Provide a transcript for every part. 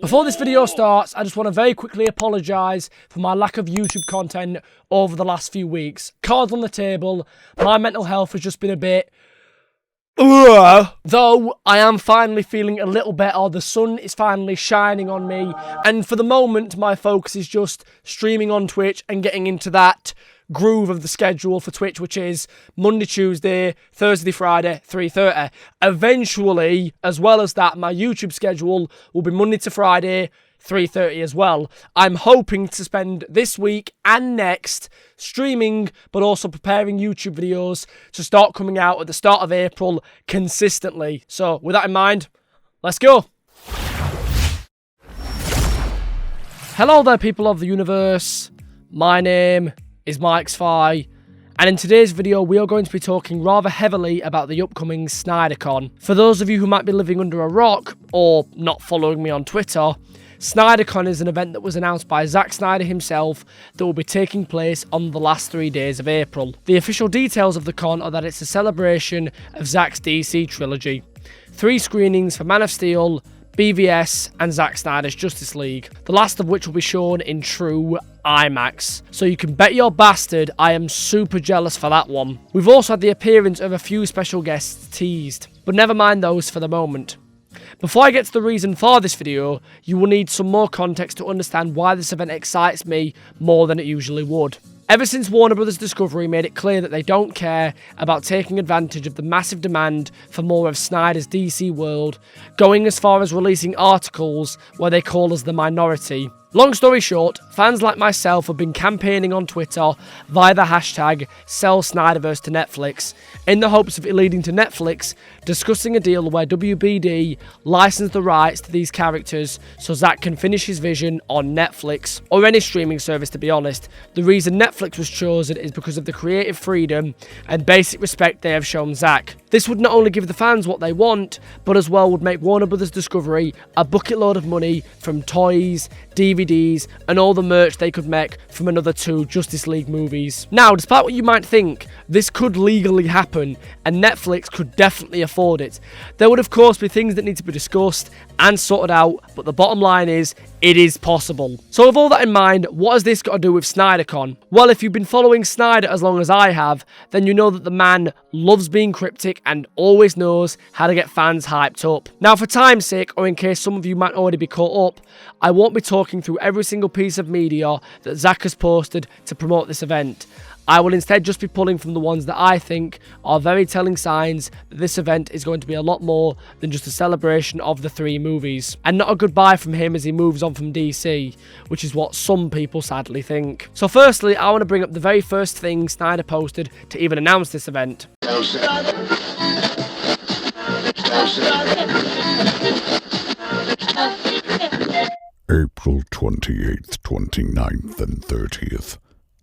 Before this video starts, I just want to very quickly apologise for my lack of YouTube content over the last few weeks. Cards on the table, my mental health has just been a bit... Though I am finally feeling a little better, the sun is finally shining on me, and for the moment my focus is just streaming on Twitch and getting into that groove of the schedule for Twitch, which is Monday, Tuesday, Thursday, Friday, 3:30. Eventually, as well as that, my YouTube schedule will be Monday to Friday, 3:30 as well. I'm hoping to spend this week and next streaming, but also preparing YouTube videos to start coming out at the start of April consistently. So with that in mind, let's go. Hello there, people of the universe. My name is MichSciFi, and in today's video we are going to be talking rather heavily about the upcoming SNYDER CON. For those of you who might be living under a rock or not following me on Twitter, SNYDER CON is an event that was announced by Zack Snyder himself that will be taking place on the last 3 days of April. The official details of the con are that it's a celebration of Zack's DC trilogy. 3 screenings for Man of Steel, BVS and Zack Snyder's Justice League, the last of which will be shown in true IMAX. So you can bet your bastard I am super jealous for that one. We've also had the appearance of a few special guests teased, but never mind those for the moment. Before I get to the reason for this video, you will need some more context to understand why this event excites me more than it usually would. Ever since Warner Bros. Discovery made it clear that they don't care about taking advantage of the massive demand for more of Snyder's DC world, going as far as releasing articles where they call us the minority. Long story short, fans like myself have been campaigning on Twitter via the hashtag #SellSnyderverse to Netflix in the hopes of it leading to Netflix discussing a deal where WBD license the rights to these characters so Zack can finish his vision on Netflix, or any streaming service to be honest. The reason Netflix was chosen is because of the creative freedom and basic respect they have shown Zack. This would not only give the fans what they want, but as well would make Warner Bros. Discovery a bucket load of money from toys, DVDs, and all the merch they could make from another 2 Justice League movies. Now, despite what you might think, this could legally happen, and Netflix could definitely afford it. There would of course be things that need to be discussed and sorted out, but the bottom line is, it is possible. So with all that in mind, what has this got to do with SNYDER CON? Well, if you've been following Snyder as long as I have, then you know that the man loves being cryptic and always knows how to get fans hyped up. Now, for time's sake, or in case some of you might already be caught up, I won't be talking through every single piece of media that Zack has posted to promote this event. I will instead just be pulling from the ones that I think are very telling signs that this event is going to be a lot more than just a celebration of the 3 movies, and not a goodbye from him as he moves on from DC, which is what some people sadly think. So firstly, I want to bring up the very first thing Snyder posted to even announce this event. April 28th, 29th and 30th.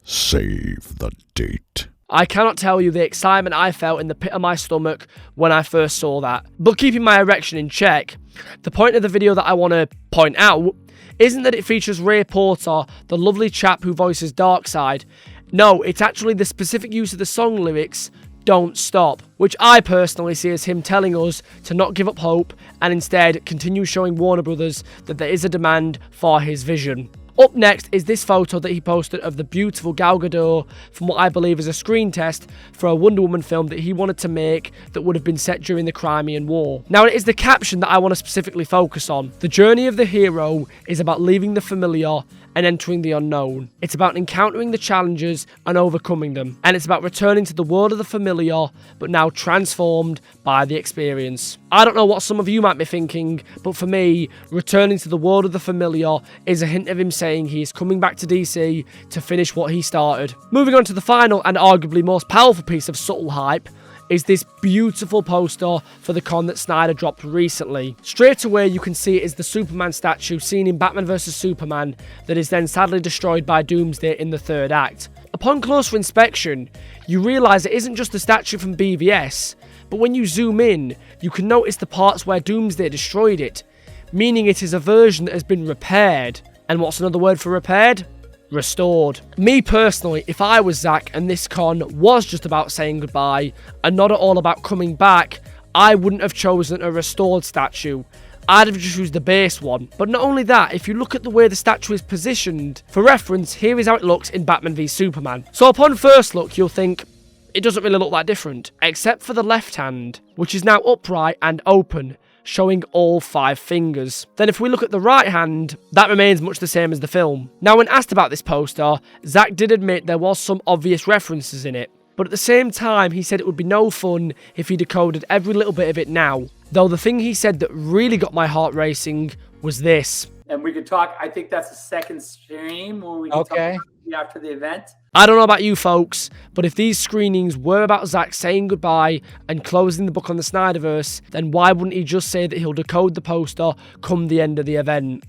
Save the date. I cannot tell you the excitement I felt in the pit of my stomach when I first saw that. But keeping my erection in check, the point of the video that I want to point out isn't that it features Ray Porter, the lovely chap who voices Darkseid. No, it's actually the specific use of the song lyrics, "Don't Stop," which I personally see as him telling us to not give up hope and instead continue showing Warner Bros. That there is a demand for his vision. Up next is this photo that he posted of the beautiful Gal Gadot from what I believe is a screen test for a Wonder Woman film that he wanted to make that would have been set during the Crimean War. Now, it is the caption that I want to specifically focus on. The journey of the hero is about leaving the familiar and entering the unknown. It's about encountering the challenges and overcoming them. And it's about returning to the world of the familiar, but now transformed by the experience. I don't know what some of you might be thinking, but for me, returning to the world of the familiar is a hint of him saying he is coming back to DC to finish what he started. Moving on to the final and arguably most powerful piece of subtle hype, is this beautiful poster for the con that Snyder dropped recently. Straight away you can see it is the Superman statue seen in Batman vs Superman that is then sadly destroyed by Doomsday in the 3rd act. Upon closer inspection, you realise it isn't just the statue from BVS, but when you zoom in, you can notice the parts where Doomsday destroyed it, meaning it is a version that has been repaired. And what's another word for repaired? Restored. Me personally, if I was Zack and this con was just about saying goodbye and not at all about coming back, I wouldn't have chosen a restored statue. I'd have just used the base one. But not only that, if you look at the way the statue is positioned, for reference, here is how it looks in Batman v Superman. So upon first look, you'll think, it doesn't really look that different, except for the left hand, which is now upright and open, showing all 5 fingers. Then if we look at the right hand, that remains much the same as the film. Now when asked about this poster, Zack did admit there was some obvious references in it, but at the same time he said it would be no fun if he decoded every little bit of it now. Though the thing he said that really got my heart racing was this. And we could talk, I think that's the second stream where we can talk about it after the event. I don't know about you folks, but if these screenings were about Zack saying goodbye and closing the book on the Snyderverse, then why wouldn't he just say that he'll decode the poster come the end of the event?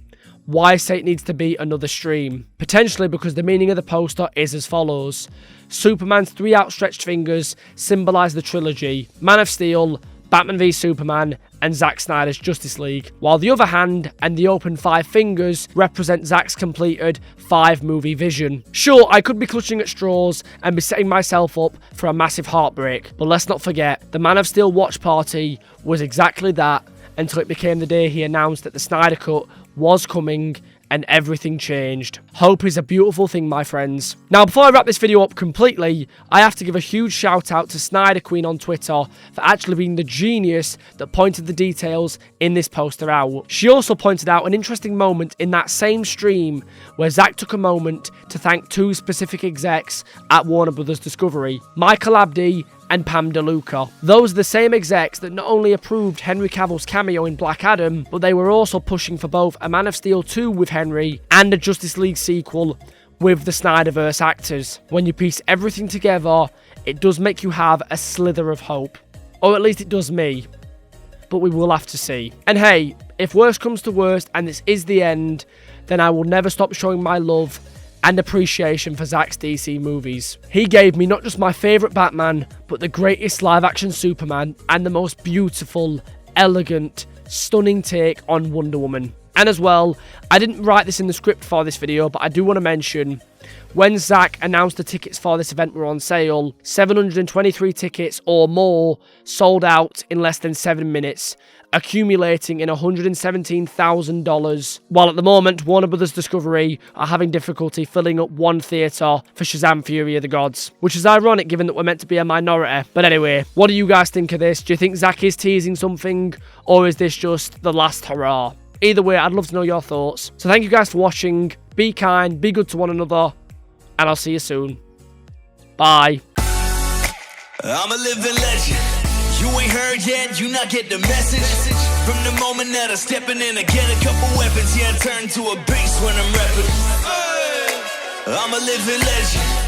Why say it needs to be another stream? Potentially because the meaning of the poster is as follows. Superman's 3 outstretched fingers symbolise the trilogy, Man of Steel, Batman v Superman, and Zack Snyder's Justice League, while the other hand and the open 5 fingers represent Zack's completed 5-movie vision. Sure, I could be clutching at straws and be setting myself up for a massive heartbreak, but let's not forget, the Man of Steel watch party was exactly that until it became the day he announced that the Snyder Cut was coming and everything changed. Hope is a beautiful thing, my friends. Now, before I wrap this video up completely, I have to give a huge shout out to Snyder Queen on Twitter for actually being the genius that pointed the details in this poster out. She also pointed out an interesting moment in that same stream where Zack took a moment to thank 2 specific execs at Warner Brothers Discovery, Michael Abdi and Pam DeLuca. Those are the same execs that not only approved Henry Cavill's cameo in Black Adam, but they were also pushing for both a Man of Steel 2 with Henry and a Justice League sequel with the Snyderverse actors. When you piece everything together, it does make you have a slither of hope. Or at least it does me. But we will have to see. And hey, if worst comes to worst and this is the end, then I will never stop showing my love and appreciation for Zack's DC movies. He gave me not just my favourite Batman, but the greatest live-action Superman and the most beautiful, elegant, stunning take on Wonder Woman. And as well, I didn't write this in the script for this video, but I do want to mention, when Zack announced the tickets for this event were on sale, 723 tickets or more sold out in less than 7 minutes, accumulating in $117,000, while at the moment Warner Brothers Discovery are having difficulty filling up one theatre for Shazam Fury of the Gods, which is ironic given that we're meant to be a minority. But anyway, what do you guys think of this? Do you think Zack is teasing something, or is this just the last hurrah? Either way, I'd love to know your thoughts. So thank you guys for watching, be kind, be good to one another, and I'll see you soon. Bye. I'm a living legend. You ain't heard yet, you not get the message. From the moment that I'm stepping in, I get a couple weapons. Yeah, I turn to a beast when I'm rapping. I'm a living legend.